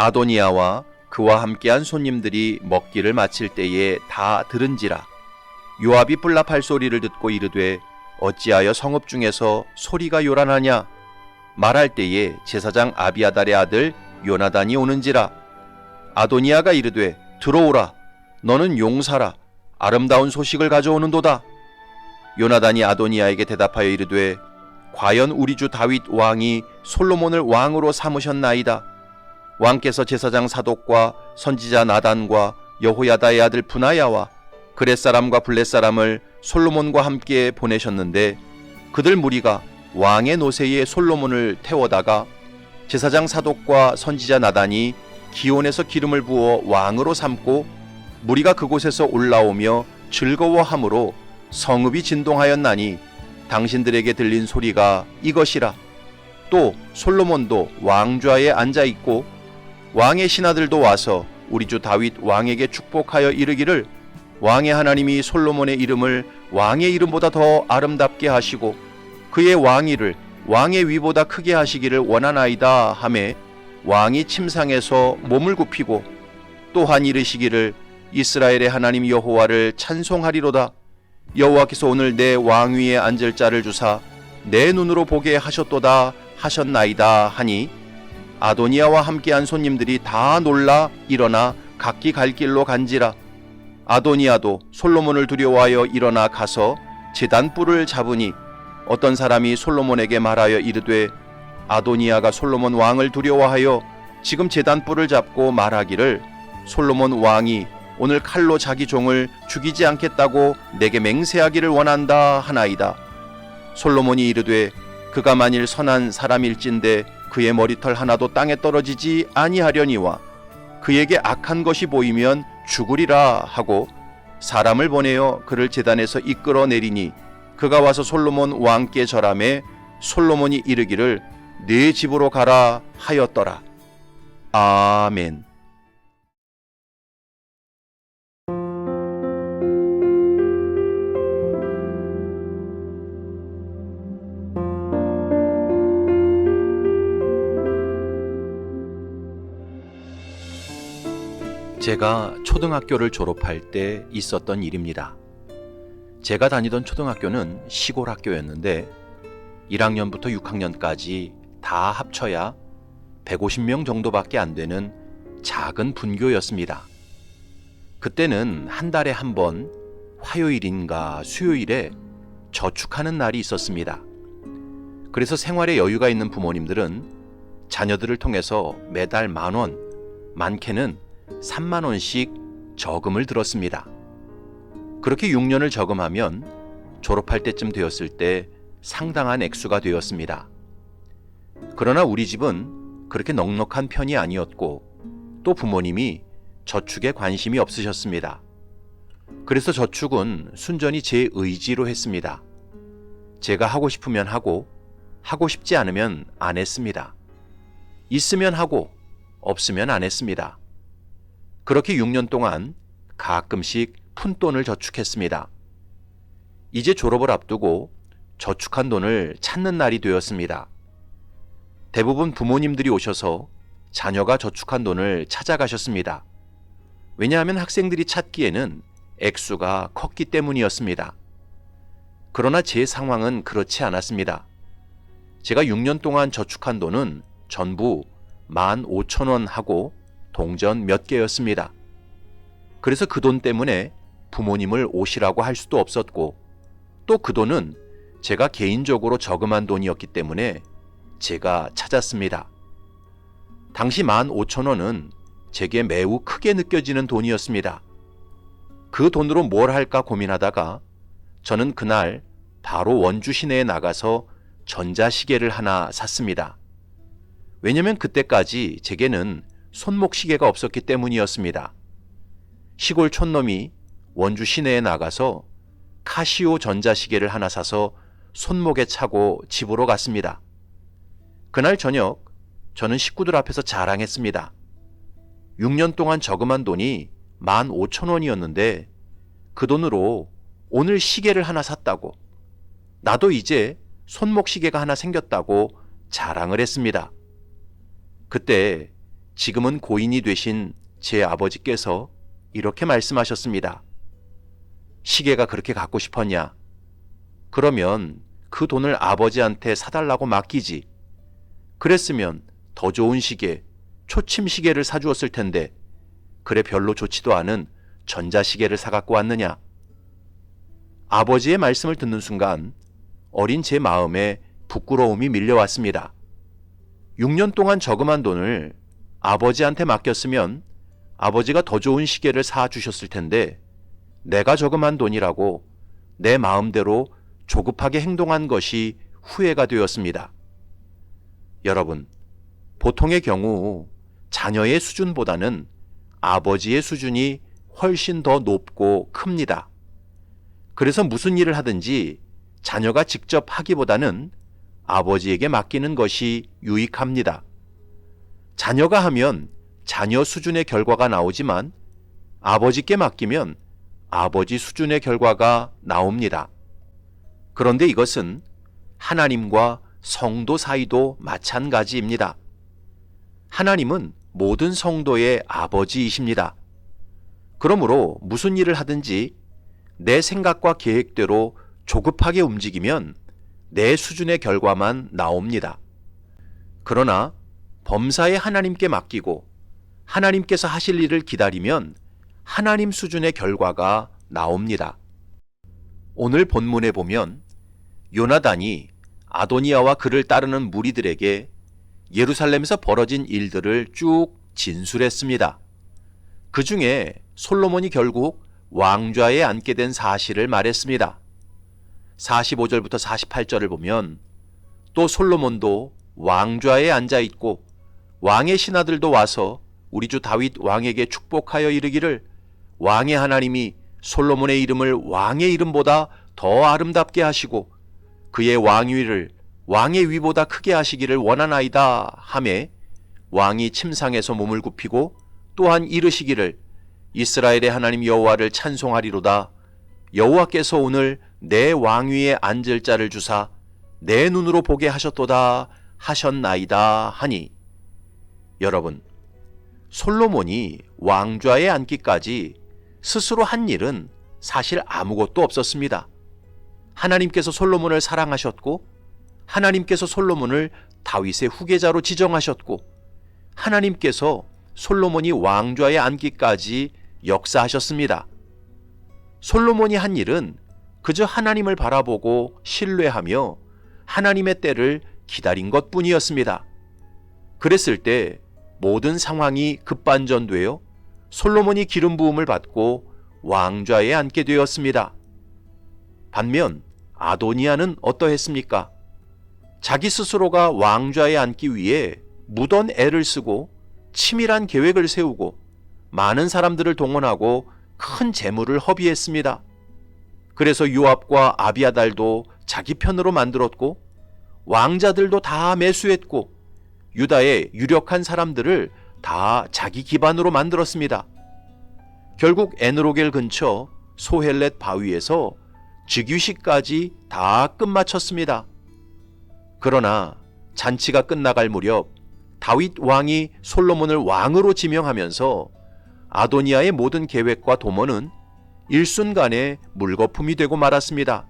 아도니아와 그와 함께한 손님들이 먹기를 마칠 때에 다 들은지라. 요압이 뿔납할 소리를 듣고 이르되 어찌하여 성읍 중에서 소리가 요란하냐. 말할 때에 제사장 아비아달의 아들 요나단이 오는지라. 아도니아가 이르되 들어오라. 너는 용사라. 아름다운 소식을 가져오는도다. 요나단이 아도니아에게 대답하여 이르되 과연 우리 주 다윗 왕이 솔로몬을 왕으로 삼으셨나이다. 왕께서 제사장 사독과 선지자 나단과 여호야다의 아들 분하야와 그렛 사람과 블렛 사람을 솔로몬과 함께 보내셨는데 그들 무리가 왕의 노새에 솔로몬을 태워다가 제사장 사독과 선지자 나단이 기온에서 기름을 부어 왕으로 삼고 무리가 그곳에서 올라오며 즐거워하므로 성읍이 진동하였나니 당신들에게 들린 소리가 이것이라. 또 솔로몬도 왕좌에 앉아 있고 왕의 신하들도 와서 우리 주 다윗 왕에게 축복하여 이르기를 왕의 하나님이 솔로몬의 이름을 왕의 이름보다 더 아름답게 하시고 그의 왕위를 왕의 위보다 크게 하시기를 원하나이다 하매 왕이 침상에서 몸을 굽히고 또한 이르시기를 이스라엘의 하나님 여호와를 찬송하리로다. 여호와께서 오늘 내 왕위에 앉을 자를 주사 내 눈으로 보게 하셨도다 하셨나이다 하니 아도니아와 함께한 손님들이 다 놀라 일어나 각기 갈 길로 간지라. 아도니아도 솔로몬을 두려워하여 일어나 가서 제단 뿔을 잡으니 어떤 사람이 솔로몬에게 말하여 이르되 아도니아가 솔로몬 왕을 두려워하여 지금 제단 뿔을 잡고 말하기를 솔로몬 왕이 오늘 칼로 자기 종을 죽이지 않겠다고 내게 맹세하기를 원한다 하나이다. 솔로몬이 이르되 그가 만일 선한 사람일진데 그의 머리털 하나도 땅에 떨어지지 아니하려니와 그에게 악한 것이 보이면 죽으리라 하고 사람을 보내어 그를 제단에서 이끌어내리니 그가 와서 솔로몬 왕께 절하매 솔로몬이 이르기를 네 집으로 가라 하였더라. 아멘. 제가 초등학교를 졸업할 때 있었던 일입니다. 제가 다니던 초등학교는 시골 학교였는데 1학년부터 6학년까지 다 합쳐야 150명 정도밖에 안 되는 작은 분교였습니다. 그때는 한 달에 한 번 화요일인가 수요일에 저축하는 날이 있었습니다. 그래서 생활에 여유가 있는 부모님들은 자녀들을 통해서 매달 10,000원, 많게는 30,000원씩 저금을 들었습니다. 그렇게 6년을 저금하면 졸업할 때쯤 되었을 때 상당한 액수가 되었습니다. 그러나 우리 집은 그렇게 넉넉한 편이 아니었고 또 부모님이 저축에 관심이 없으셨습니다. 그래서 저축은 순전히 제 의지로 했습니다. 제가 하고 싶으면 하고 하고 싶지 않으면 안 했습니다. 있으면 하고 없으면 안 했습니다. 그렇게 6년 동안 가끔씩 푼돈을 저축했습니다. 이제 졸업을 앞두고 저축한 돈을 찾는 날이 되었습니다. 대부분 부모님들이 오셔서 자녀가 저축한 돈을 찾아가셨습니다. 왜냐하면 학생들이 찾기에는 액수가 컸기 때문이었습니다. 그러나 제 상황은 그렇지 않았습니다. 제가 6년 동안 저축한 돈은 전부 15,000원 하고 동전 몇 개였습니다. 그래서 그 돈 때문에 부모님을 오시라고 할 수도 없었고 또 그 돈은 제가 개인적으로 저금한 돈이었기 때문에 제가 찾았습니다. 당시 15,000원은 제게 매우 크게 느껴지는 돈이었습니다. 그 돈으로 뭘 할까 고민하다가 저는 그날 바로 원주 시내에 나가서 전자시계를 하나 샀습니다. 왜냐면 그때까지 제게는 손목시계가 없었기 때문이었습니다. 시골 촌놈이 원주 시내에 나가서 카시오 전자시계를 하나 사서 손목에 차고 집으로 갔습니다. 그날 저녁 저는 식구들 앞에서 자랑했습니다. 6년 동안 저금한 돈이 15,000원이었는데 그 돈으로 오늘 시계를 하나 샀다고, 나도 이제 손목시계가 하나 생겼다고 자랑을 했습니다. 그때 지금은 고인이 되신 제 아버지께서 이렇게 말씀하셨습니다. 시계가 그렇게 갖고 싶었냐? 그러면 그 돈을 아버지한테 사달라고 맡기지. 그랬으면 더 좋은 시계, 초침 시계를 사주었을 텐데 그래 별로 좋지도 않은 전자시계를 사갖고 왔느냐? 아버지의 말씀을 듣는 순간 어린 제 마음에 부끄러움이 밀려왔습니다. 6년 동안 저금한 돈을 아버지한테 맡겼으면 아버지가 더 좋은 시계를 사주셨을 텐데 내가 저금한 돈이라고 내 마음대로 조급하게 행동한 것이 후회가 되었습니다. 여러분, 보통의 경우 자녀의 수준보다는 아버지의 수준이 훨씬 더 높고 큽니다. 그래서 무슨 일을 하든지 자녀가 직접 하기보다는 아버지에게 맡기는 것이 유익합니다. 자녀가 하면 자녀 수준의 결과가 나오지만 아버지께 맡기면 아버지 수준의 결과가 나옵니다. 그런데 이것은 하나님과 성도 사이도 마찬가지입니다. 하나님은 모든 성도의 아버지이십니다. 그러므로 무슨 일을 하든지 내 생각과 계획대로 조급하게 움직이면 내 수준의 결과만 나옵니다. 그러나 범사에 하나님께 맡기고 하나님께서 하실 일을 기다리면 하나님 수준의 결과가 나옵니다. 오늘 본문에 보면 요나단이 아도니아와 그를 따르는 무리들에게 예루살렘에서 벌어진 일들을 쭉 진술했습니다. 그 중에 솔로몬이 결국 왕좌에 앉게 된 사실을 말했습니다. 45절부터 48절을 보면 또 솔로몬도 왕좌에 앉아 있고 왕의 신하들도 와서 우리 주 다윗 왕에게 축복하여 이르기를 왕의 하나님이 솔로몬의 이름을 왕의 이름보다 더 아름답게 하시고 그의 왕위를 왕의 위보다 크게 하시기를 원하나이다 하매 왕이 침상에서 몸을 굽히고 또한 이르시기를 이스라엘의 하나님 여호와를 찬송하리로다. 여호와께서 오늘 내 왕위에 앉을 자를 주사 내 눈으로 보게 하셨도다 하셨나이다 하니. 여러분, 솔로몬이 왕좌에 앉기까지 스스로 한 일은 사실 아무것도 없었습니다. 하나님께서 솔로몬을 사랑하셨고 하나님께서 솔로몬을 다윗의 후계자로 지정하셨고 하나님께서 솔로몬이 왕좌에 앉기까지 역사하셨습니다. 솔로몬이 한 일은 그저 하나님을 바라보고 신뢰하며 하나님의 때를 기다린 것뿐이었습니다. 그랬을 때 모든 상황이 급반전되어 솔로몬이 기름 부음을 받고 왕좌에 앉게 되었습니다. 반면 아도니아는 어떠했습니까? 자기 스스로가 왕좌에 앉기 위해 무던 애를 쓰고 치밀한 계획을 세우고 많은 사람들을 동원하고 큰 재물을 허비했습니다. 그래서 요압과 아비아달도 자기 편으로 만들었고 왕자들도 다 매수했고 유다의 유력한 사람들을 다 자기 기반으로 만들었습니다. 결국 에느로겔 근처 소헬렛 바위에서 즉위식까지 다 끝마쳤습니다. 그러나 잔치가 끝나갈 무렵 다윗 왕이 솔로몬을 왕으로 지명하면서 아도니아의 모든 계획과 도모는 일순간에 물거품이 되고 말았습니다.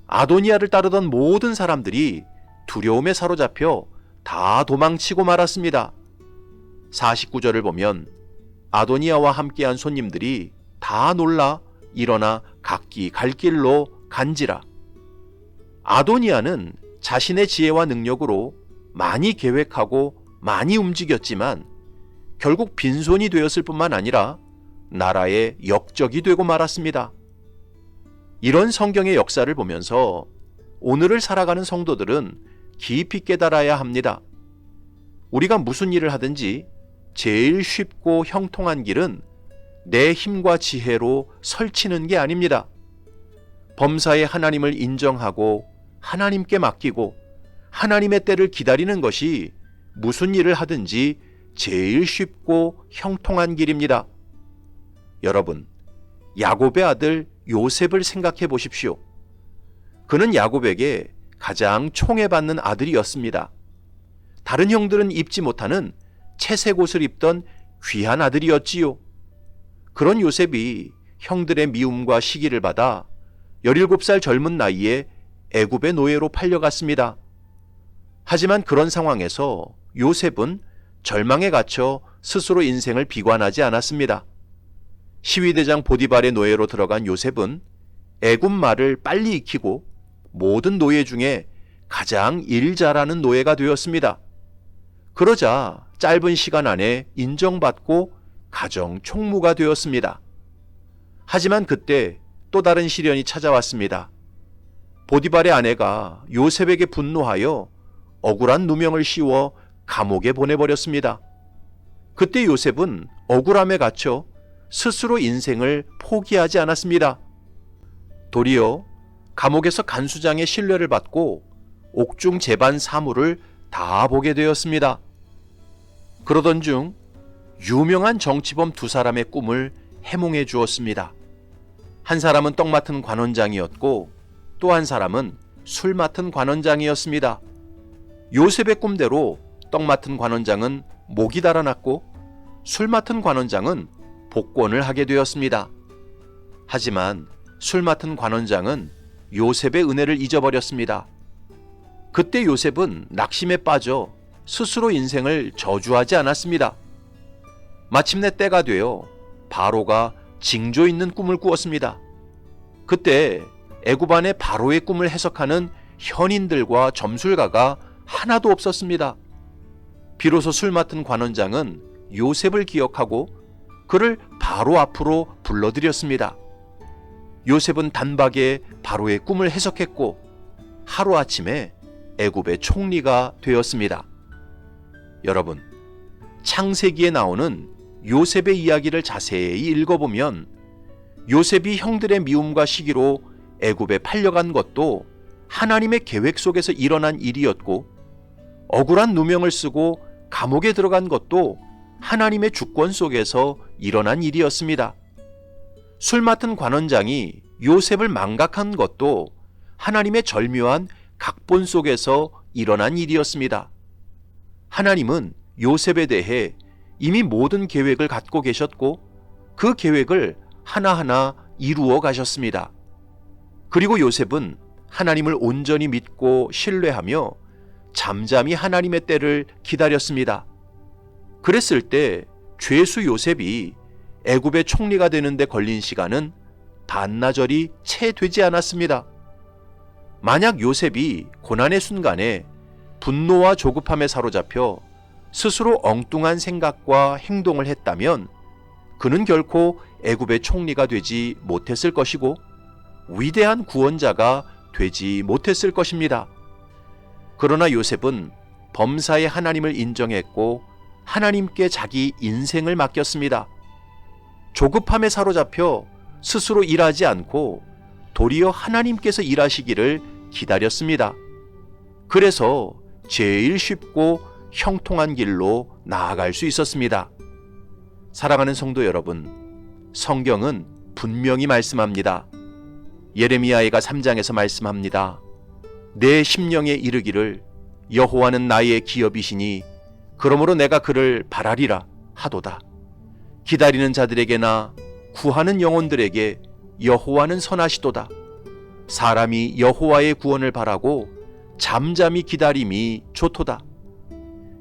아도니아를 따르던 모든 사람들이 두려움에 사로잡혀 다 도망치고 말았습니다. 49절을 보면 아도니아와 함께한 손님들이 다 놀라 일어나 각기 갈 길로 간지라. 아도니아는 자신의 지혜와 능력으로 많이 계획하고 많이 움직였지만 결국 빈손이 되었을 뿐만 아니라 나라의 역적이 되고 말았습니다. 이런 성경의 역사를 보면서 오늘을 살아가는 성도들은 깊이 깨달아야 합니다. 우리가 무슨 일을 하든지 제일 쉽고 형통한 길은 내 힘과 지혜로 설치는 게 아닙니다. 범사에 하나님을 인정하고 하나님께 맡기고 하나님의 때를 기다리는 것이 무슨 일을 하든지 제일 쉽고 형통한 길입니다. 여러분, 야곱의 아들 요셉을 생각해 보십시오. 그는 야곱에게 가장 총애받는 아들이었습니다. 다른 형들은 입지 못하는 채색 옷을 입던 귀한 아들이었지요. 그런 요셉이 형들의 미움과 시기를 받아 17살 젊은 나이에 애굽의 노예로 팔려갔습니다. 하지만 그런 상황에서 요셉은 절망에 갇혀 스스로 인생을 비관하지 않았습니다. 시위대장 보디발의 노예로 들어간 요셉은 애굽 말을 빨리 익히고 모든 노예 중에 가장 일 잘하는 노예가 되었습니다. 그러자 짧은 시간 안에 인정받고 가정 총무가 되었습니다. 하지만 그때 또 다른 시련이 찾아왔습니다. 보디발의 아내가 요셉에게 분노하여 억울한 누명을 씌워 감옥에 보내버렸습니다. 그때 요셉은 억울함에 갇혀 스스로 인생을 포기하지 않았습니다. 도리어 감옥에서 간수장의 신뢰를 받고 옥중 재반 사물을 다 보게 되었습니다. 그러던 중 유명한 정치범 두 사람의 꿈을 해몽해 주었습니다. 한 사람은 떡 맡은 관원장이었고 또 한 사람은 술 맡은 관원장이었습니다. 요셉의 꿈대로 떡 맡은 관원장은 목이 달아났고 술 맡은 관원장은 복권을 하게 되었습니다. 하지만 술 맡은 관원장은 요셉의 은혜를 잊어버렸습니다. 그때 요셉은 낙심에 빠져 스스로 인생을 저주하지 않았습니다. 마침내 때가 되어 바로가 징조 있는 꿈을 꾸었습니다. 그때 애굽 안에 바로의 꿈을 해석하는 현인들과 점술가가 하나도 없었습니다. 비로소 술 맡은 관원장은 요셉을 기억하고 그를 바로 앞으로 불러들였습니다. 요셉은 단박에 바로의 꿈을 해석했고 하루아침에 애굽의 총리가 되었습니다. 여러분, 창세기에 나오는 요셉의 이야기를 자세히 읽어보면 요셉이 형들의 미움과 시기로 애굽에 팔려간 것도 하나님의 계획 속에서 일어난 일이었고 억울한 누명을 쓰고 감옥에 들어간 것도 하나님의 주권 속에서 일어난 일이었습니다. 술 맡은 관원장이 요셉을 망각한 것도 하나님의 절묘한 각본 속에서 일어난 일이었습니다. 하나님은 요셉에 대해 이미 모든 계획을 갖고 계셨고 그 계획을 하나하나 이루어 가셨습니다. 그리고 요셉은 하나님을 온전히 믿고 신뢰하며 잠잠히 하나님의 때를 기다렸습니다. 그랬을 때 죄수 요셉이 애굽의 총리가 되는데 걸린 시간은 반나절이 채 되지 않았습니다. 만약 요셉이 고난의 순간에 분노와 조급함에 사로잡혀 스스로 엉뚱한 생각과 행동을 했다면 그는 결코 애굽의 총리가 되지 못했을 것이고 위대한 구원자가 되지 못했을 것입니다. 그러나 요셉은 범사에 하나님을 인정했고 하나님께 자기 인생을 맡겼습니다. 조급함에 사로잡혀 스스로 일하지 않고 도리어 하나님께서 일하시기를 기다렸습니다. 그래서 제일 쉽고 형통한 길로 나아갈 수 있었습니다. 사랑하는 성도 여러분, 성경은 분명히 말씀합니다. 예레미야가 3장에서 말씀합니다. 내 심령에 이르기를 여호와는 나의 기업이시니 그러므로 내가 그를 바라리라 하도다. 기다리는 자들에게나 구하는 영혼들에게 여호와는 선하시도다. 사람이 여호와의 구원을 바라고 잠잠히 기다림이 좋도다.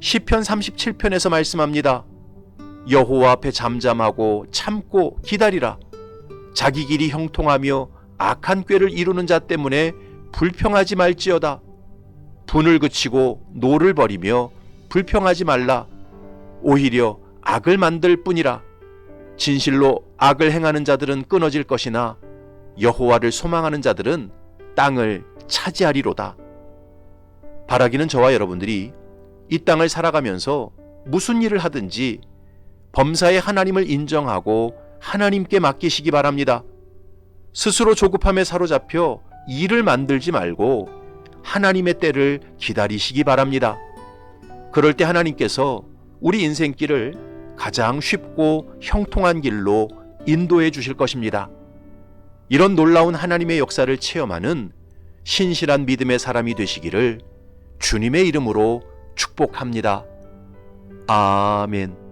시편 37편에서 말씀합니다. 여호와 앞에 잠잠하고 참고 기다리라. 자기 길이 형통하며 악한 꾀를 이루는 자 때문에 불평하지 말지어다. 분을 그치고 노를 버리며 불평하지 말라. 오히려 악을 만들 뿐이라. 진실로 악을 행하는 자들은 끊어질 것이나 여호와를 소망하는 자들은 땅을 차지하리로다. 바라기는 저와 여러분들이 이 땅을 살아가면서 무슨 일을 하든지 범사에 하나님을 인정하고 하나님께 맡기시기 바랍니다. 스스로 조급함에 사로잡혀 일을 만들지 말고 하나님의 때를 기다리시기 바랍니다. 그럴 때 하나님께서 우리 인생길을 가장 쉽고 형통한 길로 인도해 주실 것입니다. 이런 놀라운 하나님의 역사를 체험하는 신실한 믿음의 사람이 되시기를 주님의 이름으로 축복합니다. 아멘.